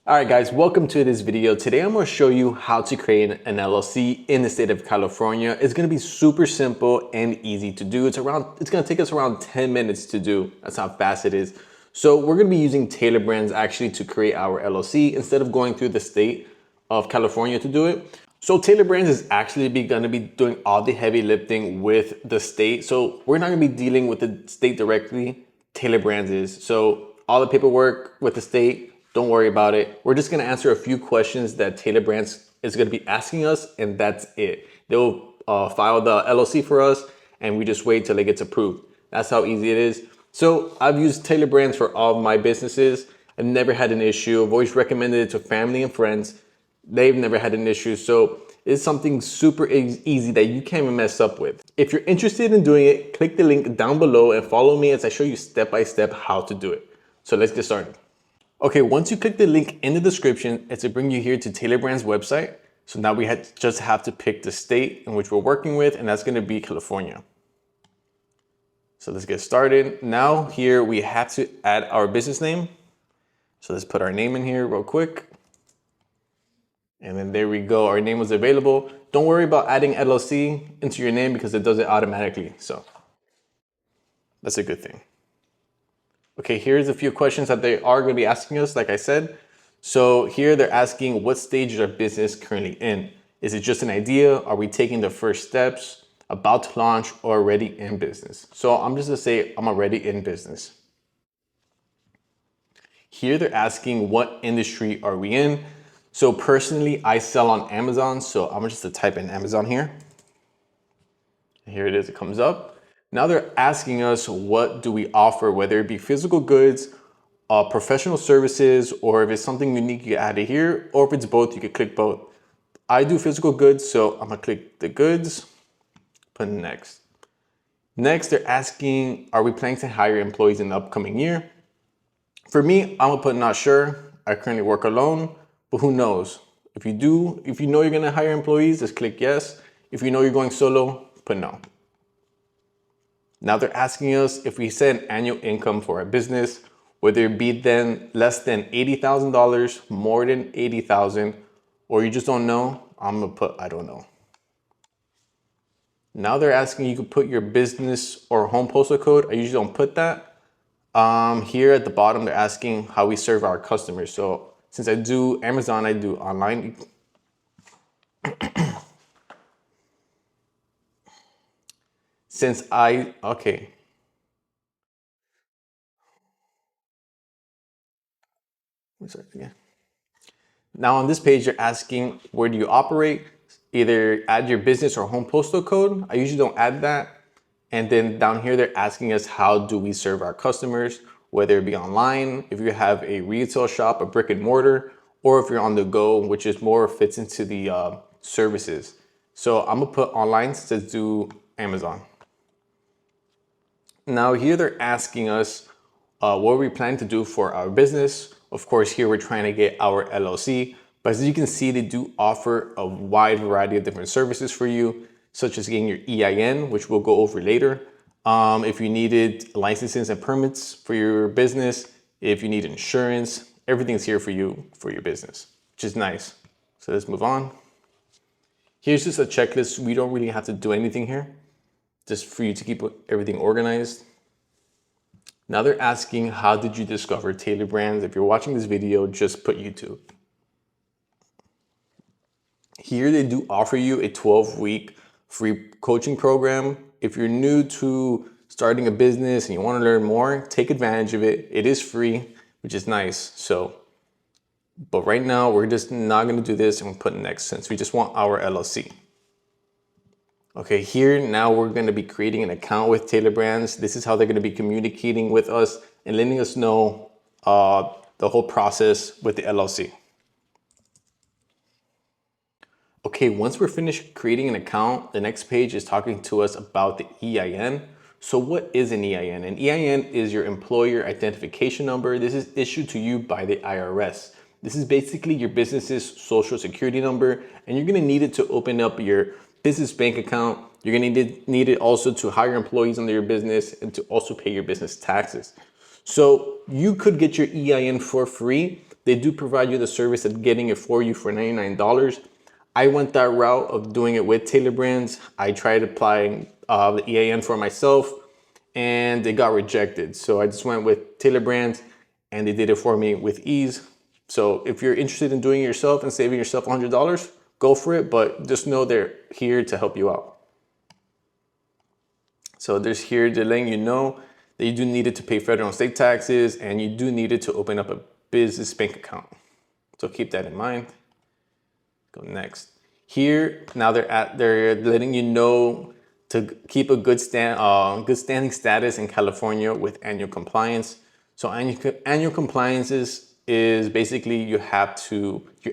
All right, guys, welcome to this video. Today, I'm going to show you how to create an LLC in the state of California. It's going to be super simple and easy to do. It's going to take us around 10 minutes to do. That's how fast it is. So we're going to be using Tailor Brands actually to create our LLC instead of going through the state of California to do it. So Tailor Brands is actually going to be doing all the heavy lifting with the state. So we're not going to be dealing with the state directly. Tailor Brands is. So all the paperwork with the state, don't worry about it. We're just gonna answer a few questions that Tailor Brands is gonna be asking us, and that's it. They'll file the LLC for us, and we just wait till it gets approved. That's how easy it is. So I've used Tailor Brands for all of my businesses. I've never had an issue. I've always recommended it to family and friends. They've never had an issue. So it's something super easy that you can't even mess up with. If you're interested in doing it, click the link down below and follow me as I show you step by step how to do it. So let's get started. Okay, once you click the link in the description, it's to bring you here to Tailor Brands website. So now we just have to pick the state in which we're working with, and that's gonna be California. So let's get started. Now here we have to add our business name. So let's put our name in here real quick. And then there we go, our name was available. Don't worry about adding LLC into your name because it does it automatically. So that's a good thing. Okay, here's a few questions that they are going to be asking us, like I said. So here they're asking, what stage is our business currently in? Is it just an idea? Are we taking the first steps, about to launch, or already in business? So I'm just going to say I'm already in business. Here they're asking, what industry are we in? So personally, I sell on Amazon. So I'm just going to type in Amazon here. Here it is, it comes up. Now they're asking us, what do we offer, whether it be physical goods, professional services, or if it's something unique, you add it here, or if it's both, you could click both. I do physical goods, so I'm gonna click the goods, put next. Next, they're asking, are we planning to hire employees in the upcoming year? For me, I'm gonna put not sure. I currently work alone, but who knows? If you know you're gonna hire employees, just click yes. If you know you're going solo, put no. Now they're asking us if we set an annual income for our business, whether it be then less than $80,000, more than $80,000, or you just don't know, I'm gonna put, I don't know. Now they're asking you could put your business or home postal code. I usually don't put that. Here at the bottom, they're asking how we serve our customers. So since I do Amazon, I do online. Okay. Again. Now on this page, you're asking, where do you operate? Either add your business or home postal code. I usually don't add that. And then down here, they're asking us, how do we serve our customers? Whether it be online, if you have a retail shop, a brick and mortar, or if you're on the go, which is more fits into the services. So I'm gonna put online to do Amazon. Now here they're asking us what we plan to do for our business. Of course, here we're trying to get our LLC, but as you can see, they do offer a wide variety of different services for you, such as getting your EIN, which we'll go over later. If you needed licenses and permits for your business, if you need insurance, everything's here for you for your business, which is nice. So let's move on. Here's just a checklist. We don't really have to do anything here, just for you to keep everything organized. Now they're asking, how did you discover Tailor Brands? If you're watching this video, just put YouTube. Here they do offer you a 12-week free coaching program. If you're new to starting a business and you want to learn more, take advantage of it. It is free, which is nice. But right now we're just not going to do this and we'll put next since we just want our LLC. Okay, here now we're going to be creating an account with Tailor Brands. This is how they're going to be communicating with us and letting us know the whole process with the LLC. Okay, once we're finished creating an account, the next page is talking to us about the EIN. So what is an EIN? An EIN is your employer identification number. This is issued to you by the IRS. This is basically your business's social security number, and you're going to need it to open up your business bank account. You're going to need it also to hire employees under your business and to also pay your business taxes. So you could get your EIN for free, They do provide you the service of getting it for you for $99. I went that route of doing it with Tailor Brands. I tried applying the EIN for myself and it got rejected. So I just went with Tailor Brands and they did it for me with ease. So if you're interested in doing it yourself and saving yourself $100, go for it, but just know they're here to help you out. So they're here to letting you know that you do need it to pay federal and state taxes and you do need it to open up a business bank account. So keep that in mind. Go next. Here, now they're letting you know to keep a good standing status in California with annual compliance. So annual compliance is basically your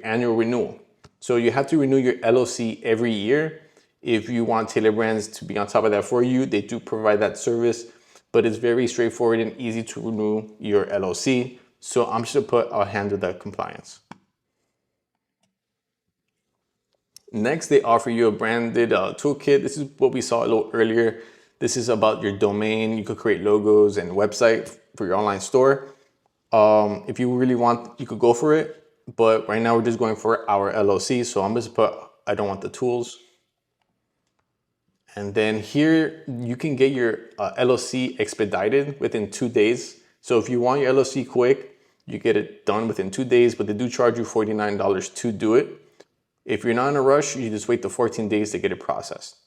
annual renewal. So you have to renew your LLC every year. If you want Tailor Brands to be on top of that for you, they do provide that service, but it's very straightforward and easy to renew your LLC. So I'm just I'll handle that compliance. Next, they offer you a branded toolkit. This is what we saw a little earlier. This is about your domain. You could create logos and website for your online store. If you really want, you could go for it. But right now we're just going for our LLC. So I'm just I don't want the tools. And then here you can get your LLC expedited within 2 days. So if you want your LLC quick, you get it done within 2 days, but they do charge you $49 to do it. If you're not in a rush, you just wait the 14 days to get it processed.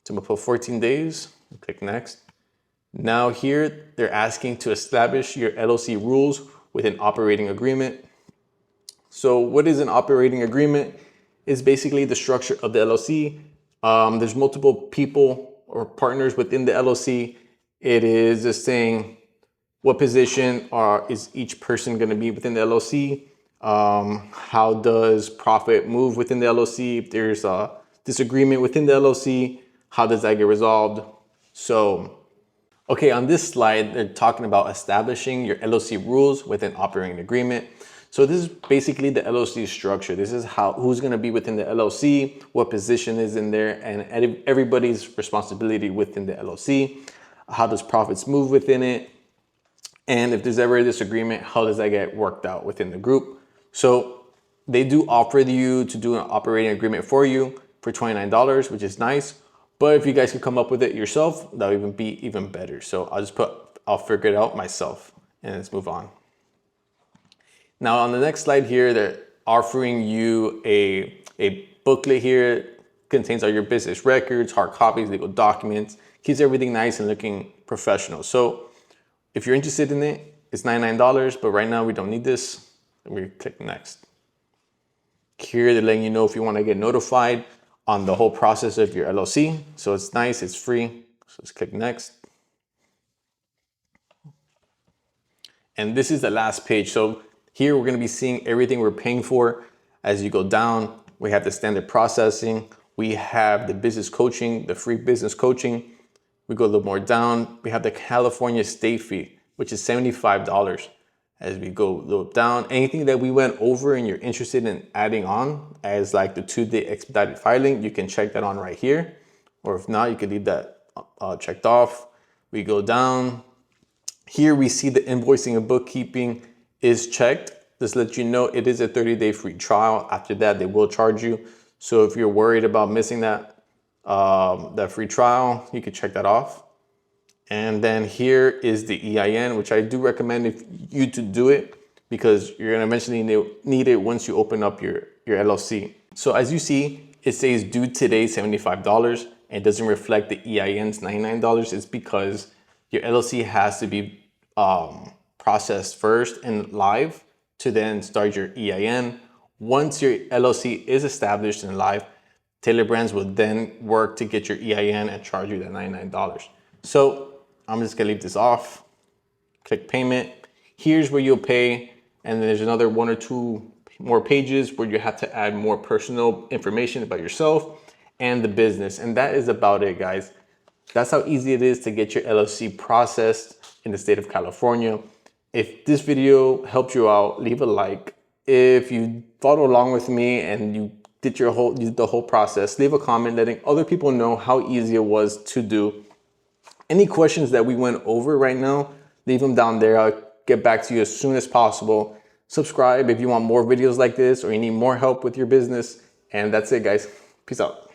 So I'm gonna put 14 days, click next. Now here, they're asking to establish your LLC rules with an operating agreement. So what is an operating agreement? It's basically the structure of the LLC. There's multiple people or partners within the LLC. It is just saying what position is each person gonna be within the LLC. How does profit move within the LLC? If there's a disagreement within the LLC, how does that get resolved? So, okay, on this slide, they're talking about establishing your LLC rules with an operating agreement. So this is basically the LLC structure. This is who's gonna be within the LLC, what position is in there, and everybody's responsibility within the LLC. How does profits move within it? And if there's ever a disagreement, how does that get worked out within the group? So they do offer you to do an operating agreement for you for $29, which is nice. But if you guys could come up with it yourself, that would be even better. So I'll figure it out myself and let's move on. Now on the next slide here, they're offering you a booklet here. Contains all your business records, hard copies, legal documents, keeps everything nice and looking professional. So if you're interested in it, it's $99, but right now we don't need this. We click next. Here they're letting you know if you want to get notified on the whole process of your LLC. So it's nice, it's free. So let's click next. And this is the last page. So here we're going to be seeing everything we're paying for. As you go down, we have the standard processing. We have the business coaching, the free business coaching. We go a little more down. We have the California state fee, which is $75. As we go a little down, anything that we went over and you're interested in adding on as like the 2-day expedited filing, you can check that on right here. Or if not, you can leave that checked off. We go down. Here we see the invoicing and bookkeeping is checked. Just let you know it is a 30-day free trial. After that, they will charge you. So if you're worried about missing that free trial, you can check that off. And then here is the EIN, which I do recommend you to do it because you're gonna eventually need it once you open up your LLC. So as you see, it says due today $75 and it doesn't reflect the EIN's $99. It's because your LLC has to be processed first and live to then start your EIN. Once your LLC is established and live, Tailor Brands will then work to get your EIN and charge you that $99. So I'm just gonna leave this off, click payment. Here's where you'll pay. And then there's another 1 or 2 more pages where you have to add more personal information about yourself and the business. And that is about it, guys. That's how easy it is to get your LLC processed in the state of California. If this video helped you out, leave a like. If you follow along with me and you did the whole process, leave a comment letting other people know how easy it was to do. Any questions that we went over right now, leave them down there. I'll get back to you as soon as possible Subscribe if you want more videos like this or you need more help with your business. And that's it, guys. Peace out.